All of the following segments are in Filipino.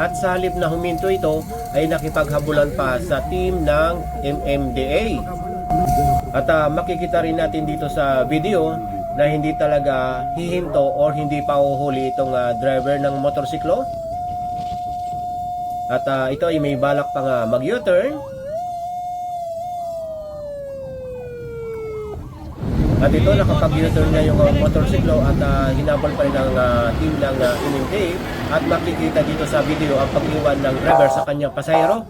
At sa halip na huminto ito ay nakipaghabulan pa sa team ng MMDA. At makikita rin natin dito sa video na hindi talaga hihinto or hindi pa uhuli itong driver ng motorsiklo. At ito ay may balak pang mag-U-turn. At ito nakapag-U-turn na yung motorsiklo at hinabol pa rin ng team ng MMDA. At makikita dito sa video ang pag-iwan ng driver sa kanyang pasahero.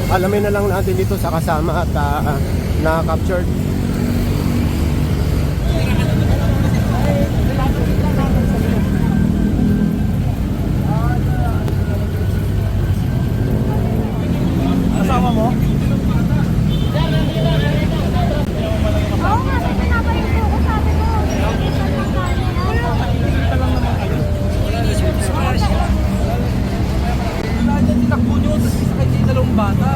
Alamin na lang natin dito sa kasama at na-captured. Kasama mo? Oo nga, may pinapayin po ko, sabi ko. Wala dyan, tinakbo nyo, tapos sakay kayo dalawang bata.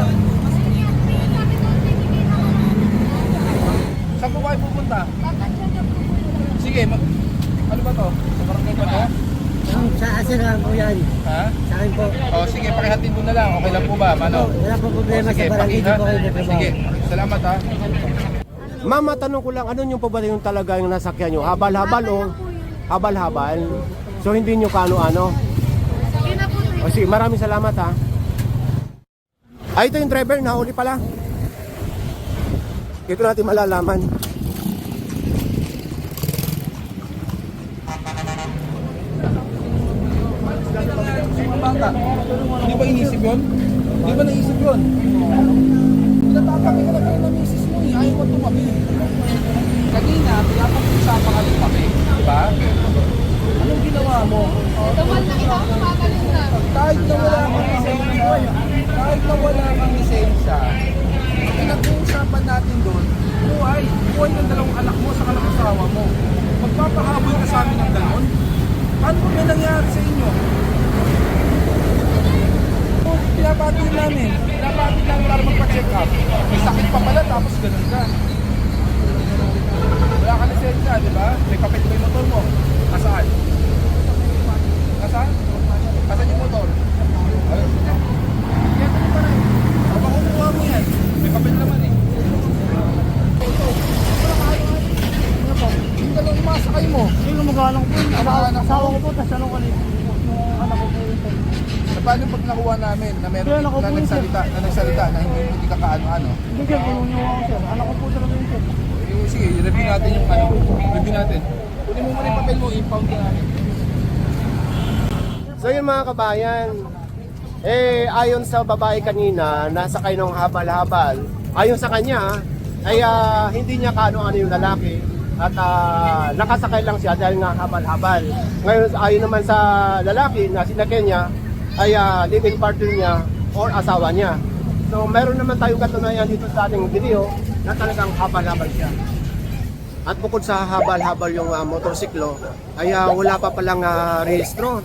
Saan po kayo pupunta? Sige, ano ba to? Sa barangay ba to? Sa asin lang po yan. Ha? Sa akin po. O sige, pakihatid mo na lang. Okay lang po ba, Mano? Wala po problema Sige, sa barangay. Dito pakihat. po kayo nagtrabaho. Sige, salamat ha. Mama, tanong ko lang, ano yung pa ba yung talaga yung nasakyan nyo? Habal-habal o habal-habal? So hindi nyo kano-ano? O sige, maraming salamat ha. Ay, ito yung driver, nahuli pala. Dito natin malalaman. Bata, hindi ba inisip yun? Hindi ba naisip yun? Pinatapang ka na kayo na misis mo eh, ayaw mo tumabi. Kanina, pinapag-usapan ka tumabi, di ba? Anong ginawa mo? Tumal na kita, kumakalim na. Kahit na wala kang lisensya, kahit na wala kang lisensya, pinag-uusapan natin doon, buhay ng dalawang anak mo sa asawa mo. Magpapahabol ka sa amin ng gano'n? Paano ba may nangyari sa inyo? Pinapatid namin para magpa-check up. May sakit pa pala tapos ganun ka. Wala ka lisensya, di ba? May papel ba yung motor mo? Nasaan? Nasaan? Nasaan yung motor? Ayun. Kaya ka pa rin. Baka kukuha mo yan. May papel naman eh. Ito. Ano po? Yung dalawang imasakay mo. Sino mag-alang po? Anak Asawa ko po, tapos ano ko rin. Yung anak ko po ito. Paano pag nakuha namin na meron na nagsalita na hindi ka kaano-ano? Hindi sir, kung yung ako sir. Anak ko po talaga yun sir. Sige, review natin yung ano. Review natin. Kunin mo muna yung papel mo, impound ka namin. So yun mga kabayan, ayon sa babae kanina, nasa kayo ng habal-habal, ayon sa kanya, ay hindi niya kaano-ano yung lalaki at nakasakay lang siya dahil nga habal-habal. Ngayon, ayon naman sa lalaki na sinakyan niya, ay living partner niya or asawa niya. So meron naman tayong katunayan dito sa ating video na talagang habal-habal siya. At bukod sa habal-habal yung motorsiklo, ay wala pa palang rehistro.